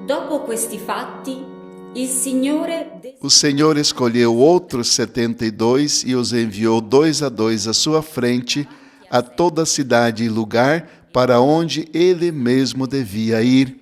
Dopo questi fatti, il Signore... O Senhor escolheu outros 72 e os enviou 2 a 2 à sua frente a toda a cidade e lugar para onde ele mesmo devia ir.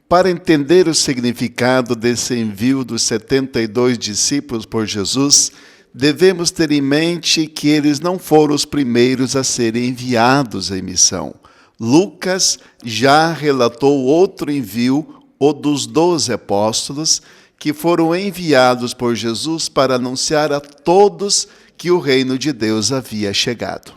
Para entender o significado desse envio dos 72 discípulos por Jesus, devemos ter em mente que eles não foram os primeiros a serem enviados em missão. Lucas já relatou outro envio, o dos 12 apóstolos, que foram enviados por Jesus para anunciar a todos que o reino de Deus havia chegado.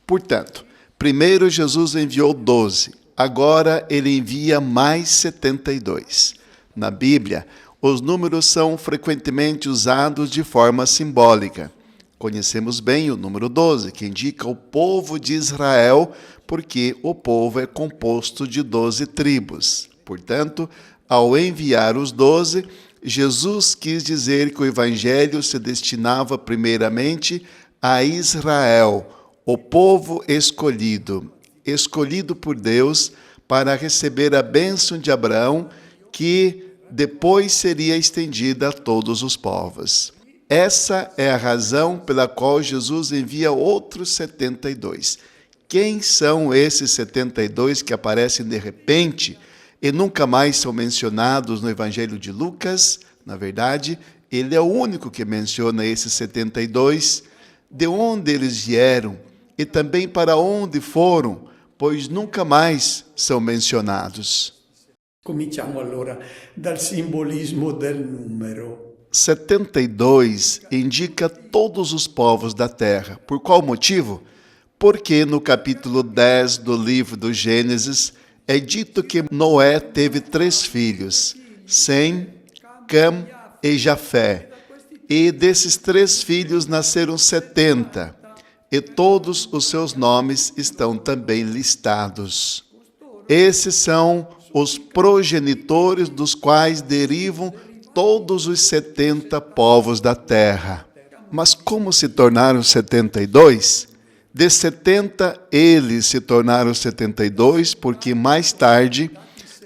Portanto, primeiro Jesus enviou 12, agora ele envia mais 72. Na Bíblia, os números são frequentemente usados de forma simbólica. Conhecemos bem o número 12, que indica o povo de Israel, porque o povo é composto de 12 tribos. Portanto, ao enviar os 12, Jesus quis dizer que o Evangelho se destinava primeiramente a Israel, o povo escolhido por Deus para receber a bênção de Abraão, que depois seria estendida a todos os povos. Essa é a razão pela qual Jesus envia outros 72. Quem são esses 72 que aparecem de repente e nunca mais são mencionados no Evangelho de Lucas? Na verdade, ele é o único que menciona esses 72, de onde eles vieram e também para onde foram, pois nunca mais são mencionados. Cominciamo allora dal simbolismo del numero. 72 indica todos os povos da terra. Por qual motivo? Porque no capítulo 10 do livro do Gênesis é dito que Noé teve 3 filhos, Sem, Cam e Jafé. E desses 3 filhos nasceram 70, e todos os seus nomes estão também listados. Esses são os progenitores dos quais derivam todos os 70 povos da terra. Mas como se tornaram 72? De 70, eles se tornaram 72, porque mais tarde,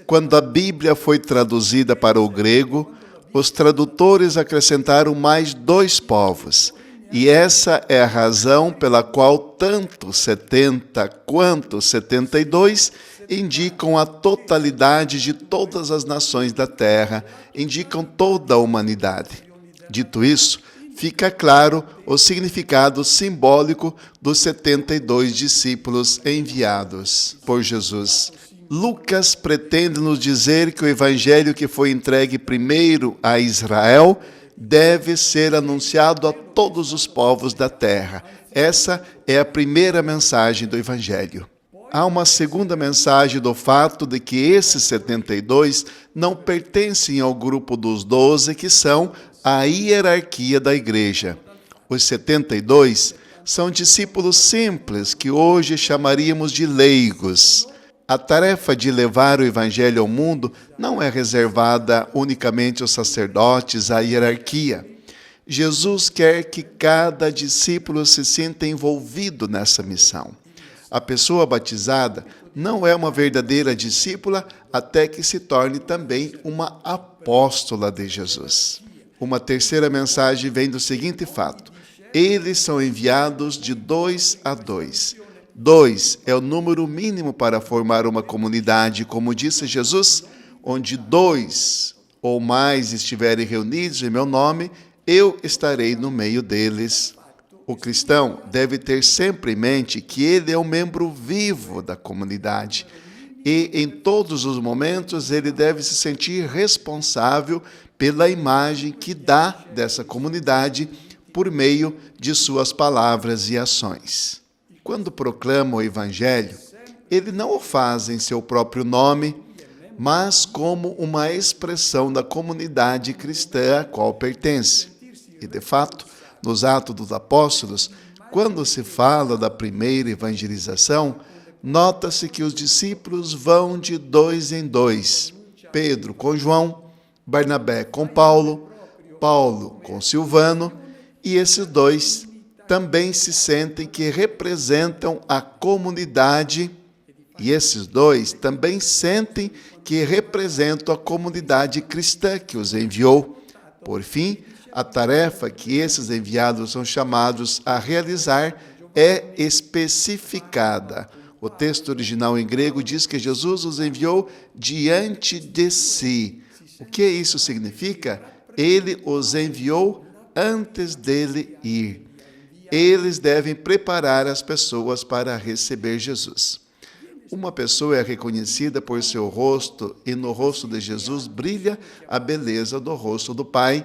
quando a Bíblia foi traduzida para o grego, os tradutores acrescentaram mais 2 povos. E essa é a razão pela qual tanto 70 quanto 72 indicam a totalidade de todas as nações da terra, indicam toda a humanidade. Dito isso, fica claro o significado simbólico dos 72 discípulos enviados por Jesus. Lucas pretende nos dizer que o evangelho que foi entregue primeiro a Israel deve ser anunciado a todos os povos da terra. Essa é a primeira mensagem do evangelho. Há uma segunda mensagem do fato de que esses 72 não pertencem ao grupo dos 12, que são a hierarquia da igreja. Os 72 são discípulos simples, que hoje chamaríamos de leigos. A tarefa de levar o evangelho ao mundo não é reservada unicamente aos sacerdotes, à hierarquia. Jesus quer que cada discípulo se sinta envolvido nessa missão. A pessoa batizada não é uma verdadeira discípula até que se torne também uma apóstola de Jesus. Uma terceira mensagem vem do seguinte fato: eles são enviados de 2 a 2. 2 é o número mínimo para formar uma comunidade, como disse Jesus, onde 2 ou mais estiverem reunidos em meu nome, eu estarei no meio deles. O cristão deve ter sempre em mente que ele é um membro vivo da comunidade e, em todos os momentos, ele deve se sentir responsável pela imagem que dá dessa comunidade por meio de suas palavras e ações. Quando proclama o Evangelho, ele não o faz em seu próprio nome, mas como uma expressão da comunidade cristã a qual pertence. E, de fato, nos Atos dos Apóstolos, quando se fala da primeira evangelização, nota-se que os discípulos vão de 2 em 2. Pedro com João, Barnabé com Paulo, Paulo com Silvano, e esses 2 também se sentem que representam a comunidade, e esses dois também sentem que representam a comunidade cristã que os enviou. Por fim, a tarefa que esses enviados são chamados a realizar é especificada. O texto original em grego diz que Jesus os enviou diante de si. O que isso significa? Ele os enviou antes dele ir. Eles devem preparar as pessoas para receber Jesus. Uma pessoa é reconhecida por seu rosto e no rosto de Jesus brilha a beleza do rosto do Pai,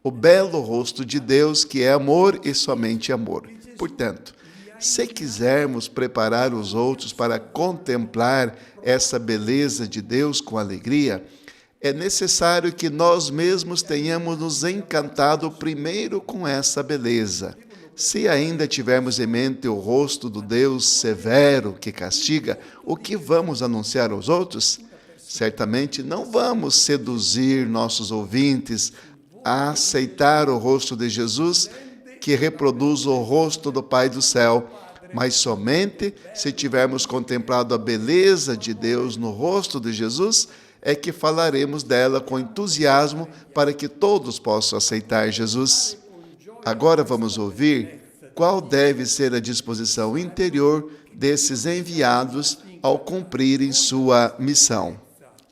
o belo rosto de Deus que é amor e somente amor. Portanto, se quisermos preparar os outros para contemplar essa beleza de Deus com alegria, é necessário que nós mesmos tenhamos nos encantado primeiro com essa beleza. Se ainda tivermos em mente o rosto do Deus severo que castiga, o que vamos anunciar aos outros? Certamente não vamos seduzir nossos ouvintes a aceitar o rosto de Jesus, que reproduz o rosto do Pai do céu, mas somente se tivermos contemplado a beleza de Deus no rosto de Jesus, é que falaremos dela com entusiasmo para que todos possam aceitar Jesus. Agora vamos ouvir qual deve ser a disposição interior desses enviados ao cumprirem sua missão.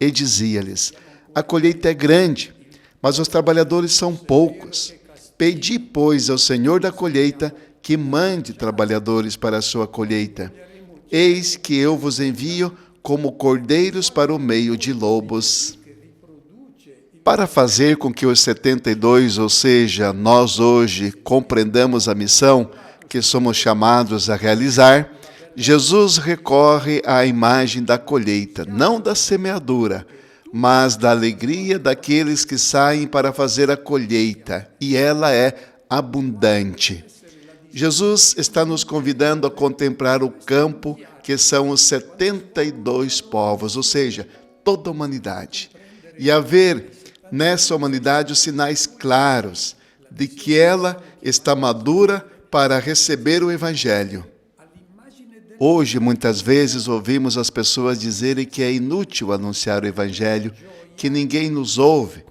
E dizia-lhes: a colheita é grande, mas os trabalhadores são poucos. Pedi, pois, ao Senhor da colheita que mande trabalhadores para a sua colheita. Eis que eu vos envio como cordeiros para o meio de lobos. Para fazer com que os 72, ou seja, nós hoje, compreendamos a missão que somos chamados a realizar, Jesus recorre à imagem da colheita, não da semeadura, mas da alegria daqueles que saem para fazer a colheita, e ela é abundante. Jesus está nos convidando a contemplar o campo, que são os 72 povos, ou seja, toda a humanidade, e a ver nessa humanidade os sinais claros de que ela está madura para receber o Evangelho. Hoje, muitas vezes, ouvimos as pessoas dizerem que é inútil anunciar o Evangelho, que ninguém nos ouve,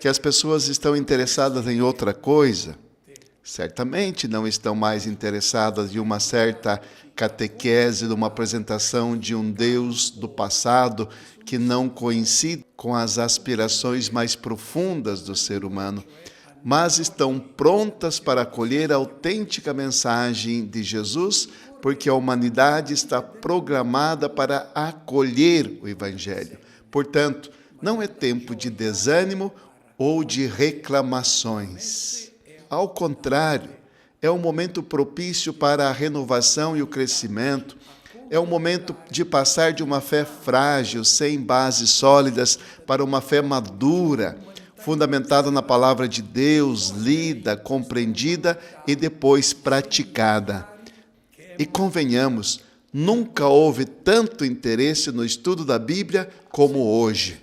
que as pessoas estão interessadas em outra coisa. Certamente não estão mais interessadas em uma certa catequese, de uma apresentação de um Deus do passado que não coincide com as aspirações mais profundas do ser humano, mas estão prontas para acolher a autêntica mensagem de Jesus, porque a humanidade está programada para acolher o Evangelho. Portanto, não é tempo de desânimo ou de reclamações. Ao contrário, é um momento propício para a renovação e o crescimento. É um momento de passar de uma fé frágil, sem bases sólidas, para uma fé madura, fundamentada na palavra de Deus, lida, compreendida e depois praticada. E convenhamos, nunca houve tanto interesse no estudo da Bíblia como hoje.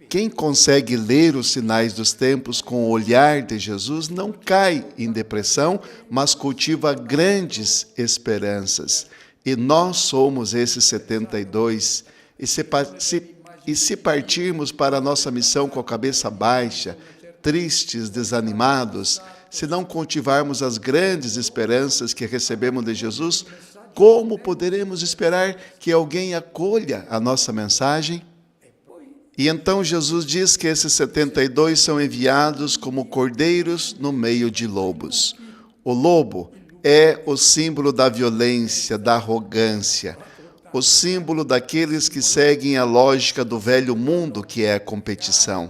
Quem consegue ler os sinais dos tempos com o olhar de Jesus não cai em depressão, mas cultiva grandes esperanças. E nós somos esses 72. E se partirmos para a nossa missão com a cabeça baixa, tristes, desanimados, se não cultivarmos as grandes esperanças que recebemos de Jesus, como poderemos esperar que alguém acolha a nossa mensagem? E então Jesus diz que esses 72 são enviados como cordeiros no meio de lobos. O lobo é o símbolo da violência, da arrogância, o símbolo daqueles que seguem a lógica do velho mundo, que é a competição.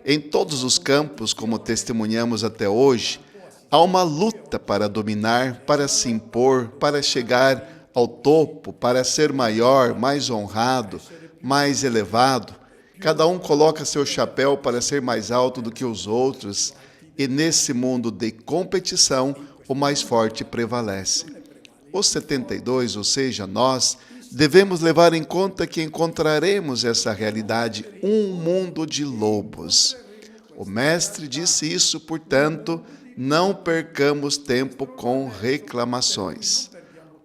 Em todos os campos, como testemunhamos até hoje, há uma luta para dominar, para se impor, para chegar ao topo, para ser maior, mais honrado, mais elevado. Cada um coloca seu chapéu para ser mais alto do que os outros, e nesse mundo de competição, o mais forte prevalece. Os 72, ou seja, nós, devemos levar em conta que encontraremos essa realidade, um mundo de lobos. O Mestre disse isso, portanto, Não percamos tempo com reclamações.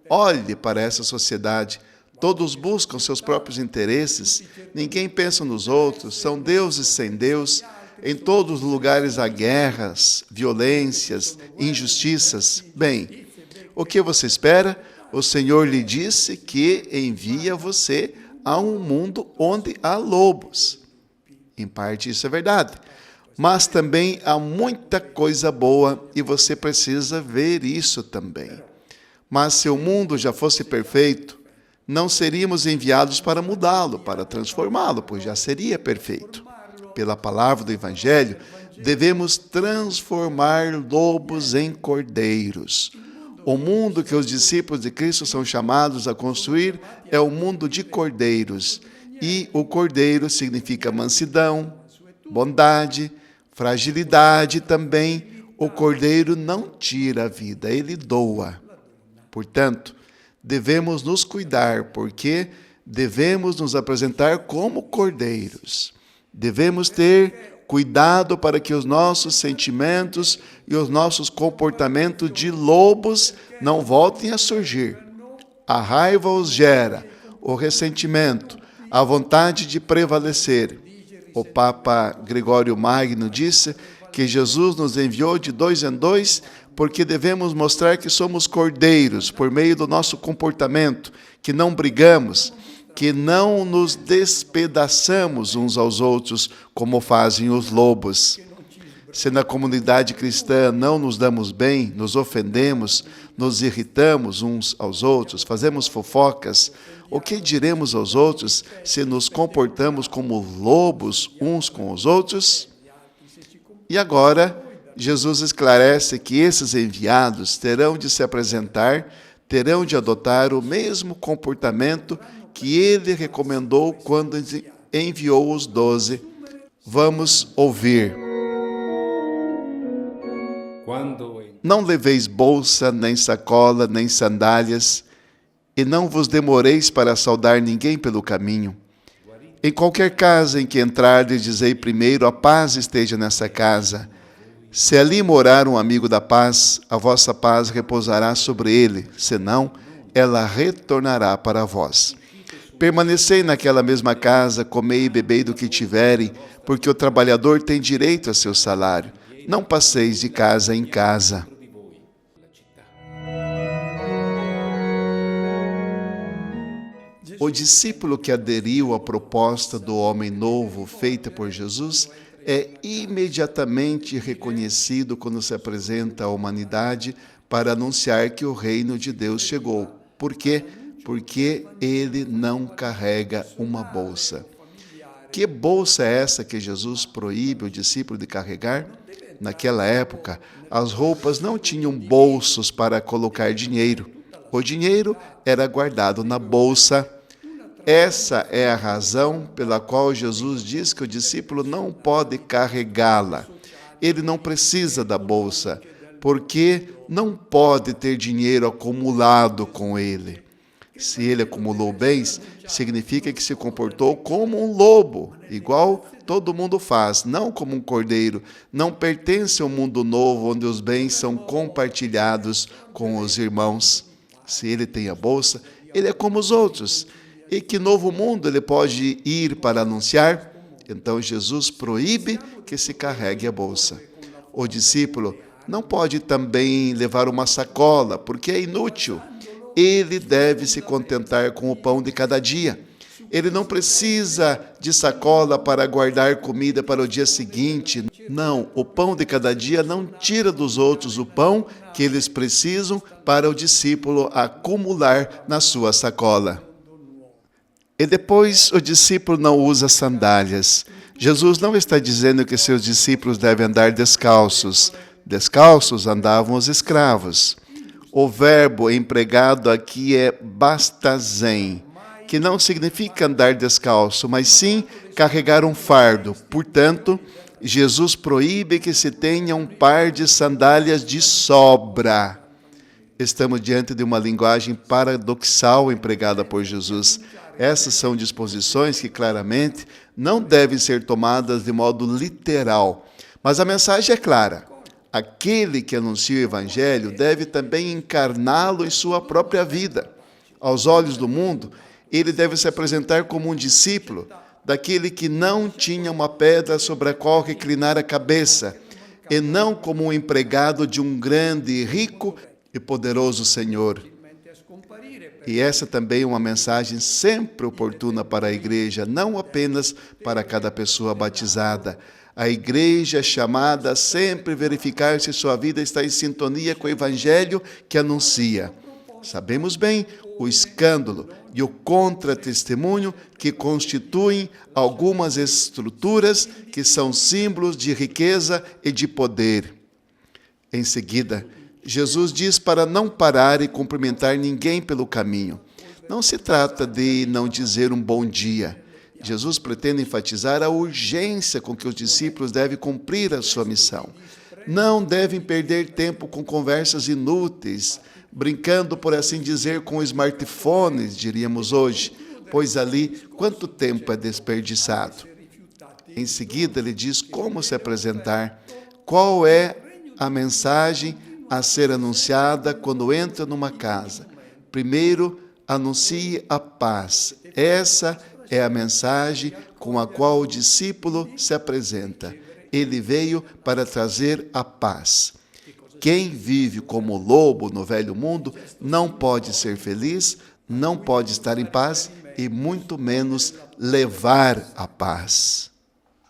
Olhe para essa sociedade. Todos buscam seus próprios interesses. Ninguém pensa nos outros. São deuses sem Deus. Em todos os lugares há guerras, violências, injustiças. Bem, o que você espera? O Senhor lhe disse que envia você a um mundo onde há lobos. Em parte isso é verdade. Mas também há muita coisa boa e você precisa ver isso também. Mas se o mundo já fosse perfeito, não seríamos enviados para mudá-lo, para transformá-lo, pois já seria perfeito. Pela palavra do Evangelho, devemos transformar lobos em cordeiros. O mundo que os discípulos de Cristo são chamados a construir é o mundo de cordeiros. E o cordeiro significa mansidão, bondade, fragilidade também. O cordeiro não tira a vida, ele doa. Portanto, devemos nos cuidar, porque devemos nos apresentar como cordeiros. Devemos ter cuidado para que os nossos sentimentos e os nossos comportamentos de lobos não voltem a surgir. A raiva os gera, o ressentimento, a vontade de prevalecer. O Papa Gregório Magno disse que Jesus nos enviou de 2 em 2 porque devemos mostrar que somos cordeiros por meio do nosso comportamento, que não brigamos, que não nos despedaçamos uns aos outros como fazem os lobos. Se na comunidade cristã não nos damos bem, nos ofendemos, nos irritamos uns aos outros, fazemos fofocas, o que diremos aos outros se nos comportamos como lobos uns com os outros? E agora, Jesus esclarece que esses enviados terão de se apresentar, terão de adotar o mesmo comportamento que ele recomendou quando enviou os 12. Vamos ouvir. Não leveis bolsa, nem sacola, nem sandálias, e não vos demoreis para saudar ninguém pelo caminho. Em qualquer casa em que entrardes, dizei primeiro, a paz esteja nessa casa. Se ali morar um amigo da paz, a vossa paz repousará sobre ele, senão ela retornará para vós. Permanecei naquela mesma casa, comei e bebei do que tiverem, porque o trabalhador tem direito a seu salário. Não passeis de casa em casa. O discípulo que aderiu à proposta do homem novo feita por Jesus é imediatamente reconhecido quando se apresenta à humanidade para anunciar que o reino de Deus chegou. Por quê? Porque ele não carrega uma bolsa. Que bolsa é essa que Jesus proíbe o discípulo de carregar? Naquela época, as roupas não tinham bolsos para colocar dinheiro. O dinheiro era guardado na bolsa. Essa é a razão pela qual Jesus diz que o discípulo não pode carregá-la. Ele não precisa da bolsa, porque não pode ter dinheiro acumulado com ele. Se ele acumulou bens, significa que se comportou como um lobo, igual todo mundo faz, não como um cordeiro. Não pertence ao mundo novo, onde os bens são compartilhados com os irmãos. Se ele tem a bolsa, ele é como os outros. E que novo mundo ele pode ir para anunciar? Então Jesus proíbe que se carregue a bolsa. O discípulo não pode também levar uma sacola, porque é inútil. Ele deve se contentar com o pão de cada dia. Ele não precisa de sacola para guardar comida para o dia seguinte. Não, o pão de cada dia não tira dos outros o pão que eles precisam para o discípulo acumular na sua sacola. E depois o discípulo não usa sandálias. Jesus não está dizendo que seus discípulos devem andar descalços. Descalços andavam os escravos. O verbo empregado aqui é bastazen, que não significa andar descalço, mas sim carregar um fardo. Portanto, Jesus proíbe que se tenha um par de sandálias de sobra. Estamos diante de uma linguagem paradoxal empregada por Jesus. Essas são disposições que claramente não devem ser tomadas de modo literal. Mas a mensagem é clara. Aquele que anuncia o Evangelho deve também encarná-lo em sua própria vida. Aos olhos do mundo, ele deve se apresentar como um discípulo daquele que não tinha uma pedra sobre a qual reclinar a cabeça, e não como um empregado de um grande, rico e poderoso Senhor. E essa também é uma mensagem sempre oportuna para a igreja, não apenas para cada pessoa batizada. A igreja é chamada a sempre verificar se sua vida está em sintonia com o Evangelho que anuncia. Sabemos bem o escândalo e o contra-testemunho que constituem algumas estruturas que são símbolos de riqueza e de poder. Em seguida, Jesus diz para não parar e cumprimentar ninguém pelo caminho. Não se trata de não dizer um bom dia. Jesus pretende enfatizar a urgência com que os discípulos devem cumprir a sua missão. Não devem perder tempo com conversas inúteis, brincando, por assim dizer, com smartphones, diríamos hoje, pois ali quanto tempo é desperdiçado. Em seguida, ele diz como se apresentar, qual é a mensagem a ser anunciada quando entra numa casa. Primeiro, anuncie a paz. Essa é a mensagem com a qual o discípulo se apresenta. Ele veio para trazer a paz. Quem vive como lobo no velho mundo não pode ser feliz, não pode estar em paz e muito menos levar a paz.